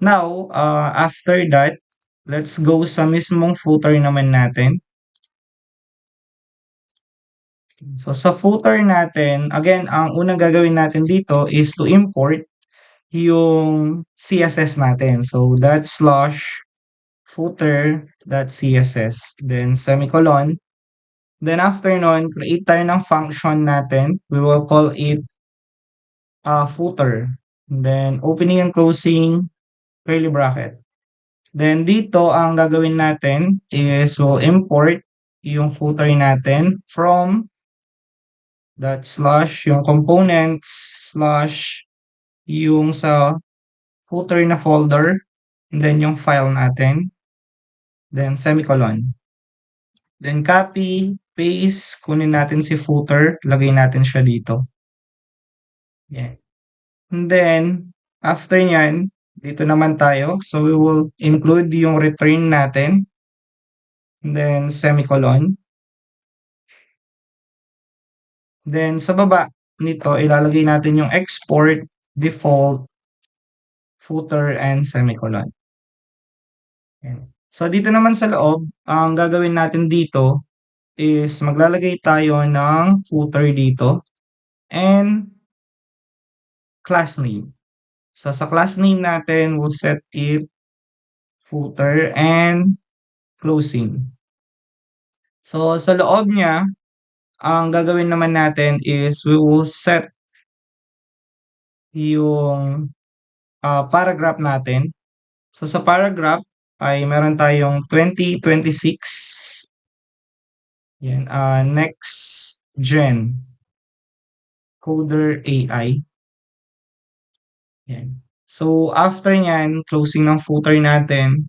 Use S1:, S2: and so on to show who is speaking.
S1: Now, after that, let's go sa mismong footer naman natin. So, sa footer natin, again, ang unang gagawin natin dito is to import yung CSS natin. So, that's slash footer.css, then semicolon. Then after nun, create tayo ng function natin. We will call it footer. Then opening and closing curly bracket. Then dito, ang gagawin natin is we'll import yung footer natin from that slash yung components slash yung sa footer na folder, and then yung file natin, then semicolon. Then copy, paste, kunin natin si footer, lagay natin siya dito. Yan. And then, after nyan, dito naman tayo. So, we will include yung return natin, and then semicolon. Then, sa baba nito, ilalagay natin yung export, default, footer, and semicolon. Yan. So, dito naman sa loob, ang gagawin natin dito is maglalagay tayo ng footer dito and class name. So, sa class name natin, we'll set it footer and closing. So, sa loob niya, ang gagawin naman natin is we will set yung paragraph natin. So, sa paragraph ay meron tayong 2026. Yan, next gen coder AI. Yan. So, after nyan, closing ng footer natin,